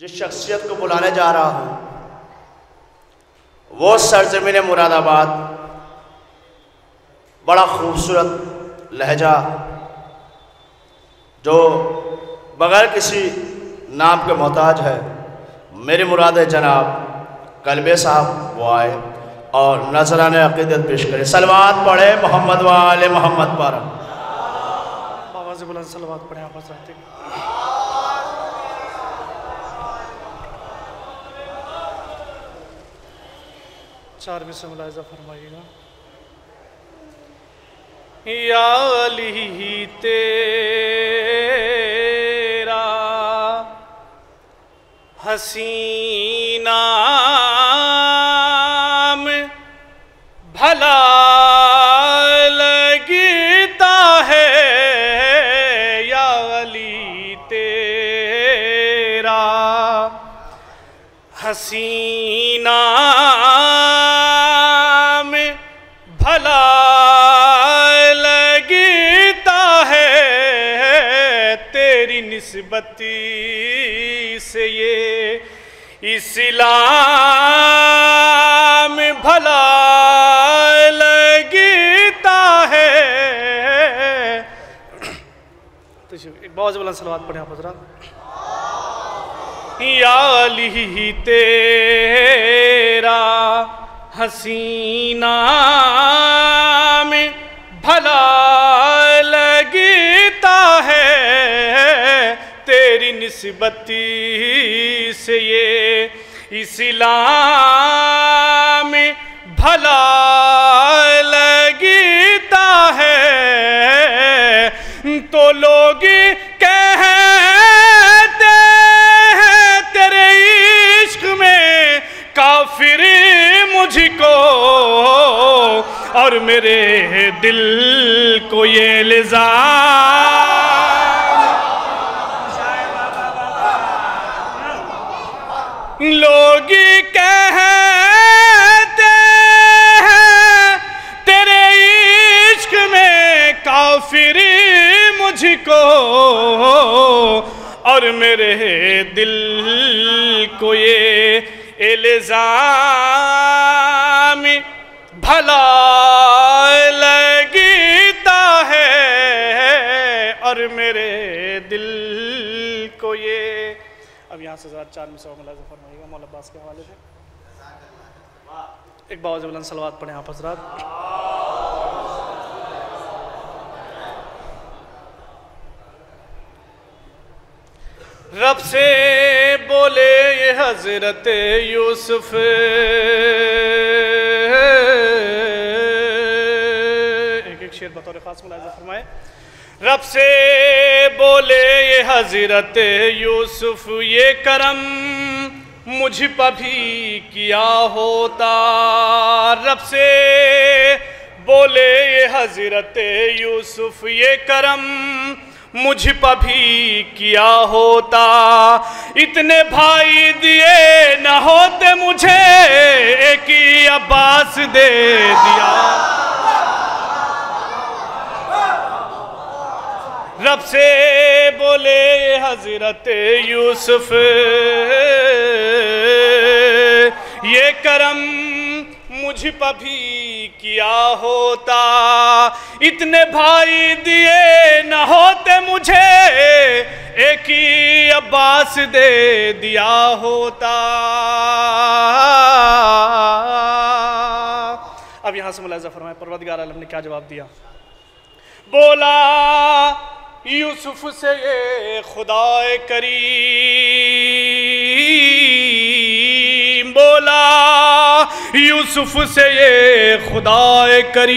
جس شخصیت کو بلانے جا رہا ہوں وہ سرزمین مراد آباد، بڑا خوبصورت لہجہ جو بغیر کسی نام کے محتاج ہے، میری مراد جناب کلبے صاحب وہ آئے اور نذرانِ عقیدت پیش کرے۔ صلوات پڑھے محمد و آل محمد پر۔ آواز بلند صلوات پڑھیں آپ حضرات۔ چار میں سے ملاحظہ فرمائیے گا۔ یا علی تیرا حسین نام بھلا لگتا ہے، یا علی تیرا حسین نام بھلا لگتا ہے، تیری نسبتی سے یہ اسلام بھلا لگتا ہے۔ ایک بہت بلند صلوات پڑھیں آپ حضرات۔ یا علی تیرا حسین نام بھلا لگتا ہے، تیری نسبتی سے یہ اسلام بھلا لگتا ہے، تو لوگ کہتے ہیں تیرے عشق میں کافر مجھ کو، اور میرے دل کو یہ الزام لوگ کہتے ہیں تیرے عشق میں کافر مجھ کو، اور میرے دل کو یہ الزام بھلا لگتا ہے، اور میرے دل کو یہ۔ اب یہاں سے ذرا چار میں سے ملاحظہ فرمائیے گا مولا عباس کے حوالے سے۔ ایک باوز بلند صلوات پڑھیں آپ حضرات۔ رب سے بولے یہ حضرت یوسف، ایک شعر بطور خاص ملاحظہ فرمائے۔ رب سے بولے یہ حضرت یوسف، یہ کرم مجھ پہ بھی کیا ہوتا۔ رب سے بولے یہ حضرت یوسف، یہ کرم مجھ پہ بھی کیا ہوتا۔ اتنے بھائی دیے نہ ہوتے مجھے، ایک ہی عباس دے دیا۔ رب سے بولے حضرت یوسف، یہ کرم مجھ پہ بھی کیا ہوتا۔ اتنے بھائی دیے نہ ہوتے مجھے، ایک ہی عباس دے دیا ہوتا۔ اب یہاں سے ملاحظہ فرمائے پروردگار عالم نے کیا جواب دیا۔ بولا یوسف سے یہ خدا کریم، بولا یوسف سے یہ خدا کریم،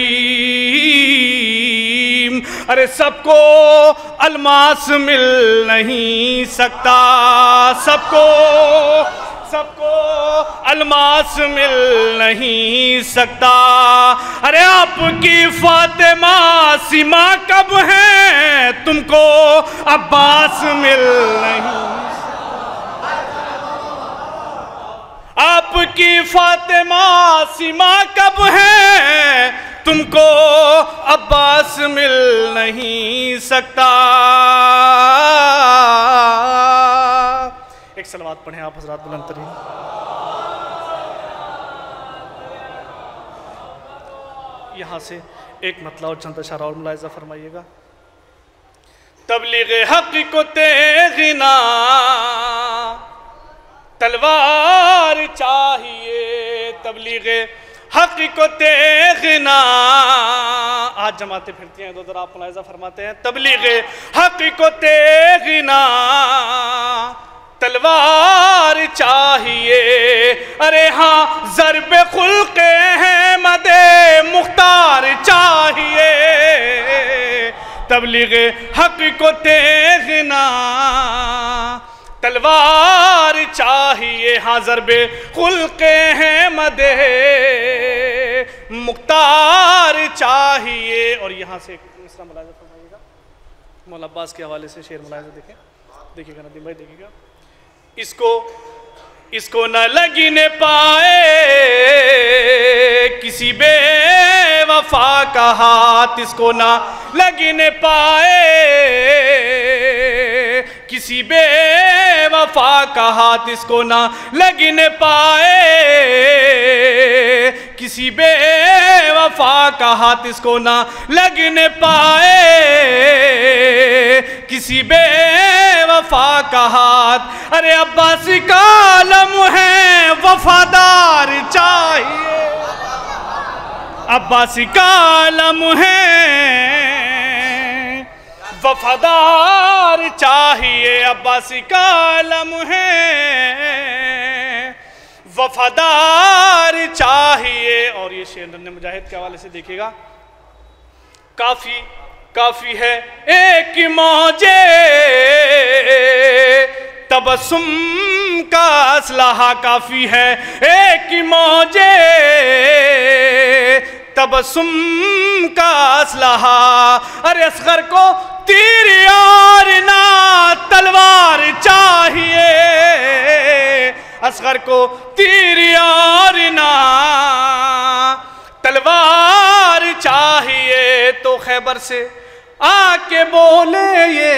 ارے سب کو الماس مل نہیں سکتا، سب کو الماس مل نہیں سکتا۔ ارے آپ کی فاطمہ سیما کب ہیں، تم کو عباس مل نہیں سکتا۔ آپ کی فاطمہ سیما کب ہیں، تم کو عباس مل نہیں سکتا۔ ایک صلوات پڑھیں آپ حضرات بلند ترین. یہاں سے ایک مطلع اور چند اشارہ اور ملاحظہ فرمائیے گا. تبلیغ حق کو تیغنا تلوار چاہیے، تبلیغ حق کو تیغنا. آج جماعتیں پھرتی ہیں ادھر، آپ ملاحظہ فرماتے ہیں تبلیغ حق کو تیغنا تلوار چاہیے. ارے ہاں ضرب خلق احمد مختار چاہیے، تبلیغ حق کو تیغنا تلوار چاہیے. ہاں ضرب خلق احمد مختار چاہیے. اور یہاں سے ایک مصرع ملاحظہ فرمائیے گا، مولا عباس کے حوالے سے شعر ملاحظہ دیکھیں گا ندیم بھائی، دیکھیے گا. اس کو نہ لگنے پائے کسی بے وفا کا ہاتھ، اس کو نہ لگنے پائے کسی بے وفا کا ہاتھ، اس کو نہ لگنے پائے کسی بے وفا کا ہاتھ، اس کو نہ لگنے پائے کسی بے وفا کا ہاتھ. ارے عباسی کا علم ہے وفادار چاہیے، عباسی کا علم ہے وفادار چاہیے، عباسی کا علم ہے وفادار چاہیے. اور یہ شعر رن مجاہد کے حوالے سے دیکھیے گا. کافی ہے ایک موجے تبسم کا اسلحہ، کافی ہے ایک موجے تبسم کا اسلحہ. ارے اصغر کو تیر اور نہ تلوار چاہیے، اصغر کو تیر اور نہ تلوار چاہیے. تو خیبر سے آ کے بولے یہ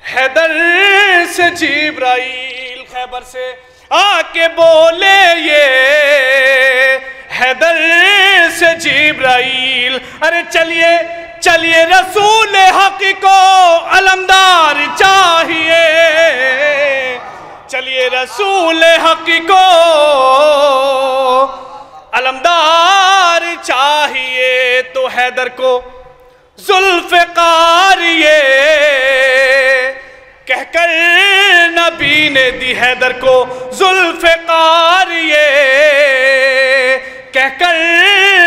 حیدر سے جبرائیل، خیبر سے آ کے بولے یہ حیدر سے جبرائیل. ارے چلیے رسول حق کو علمدار چاہیے، چلیے رسول حق کو علمدار چاہیے. تو حیدر کو ذوالفقار یہ کہہ کر نبی نے دی، حیدر کو ذوالفقار یہ کہہ کر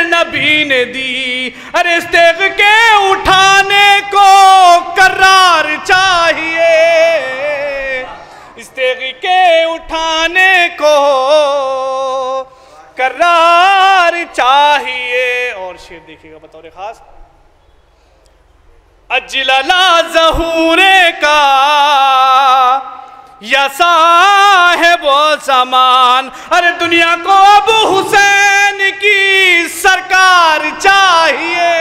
نبی نے دی. ارے اس تیغ کے اٹھانے کو کرار چاہیے، اس تیغ کے اٹھانے کو کرار چاہیے. اور شعر دیکھیے گا بطور خاص. اجللا ظہور کا یا صاحب و زمان. ارے دنیا کو اب حسین کی سرکار چاہیے،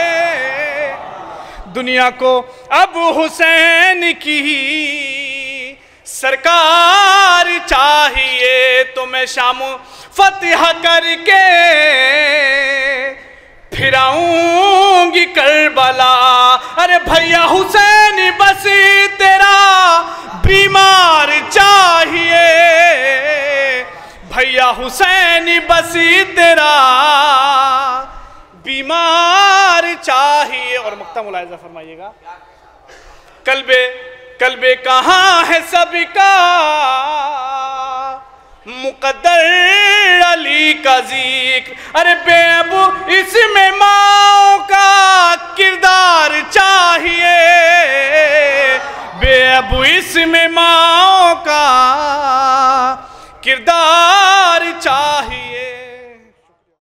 دنیا کو اب حسین کی سرکار چاہیے. تو میں شام فتح کر کے پھراؤں گی کربلا. ارے بھیا حسین بس تیرا بیمار چاہیے، بھیا حسین بس تیرا بیمار چاہیے. اور مقطع ملاحظہ فرمائیے گا. قلب کہاں ہے سب کا مقدر علی کا ذکر. ارے بے ابو اس میں ماں کا کردار چاہیے، بے ابو اس میں ماں کا کردار چاہیے.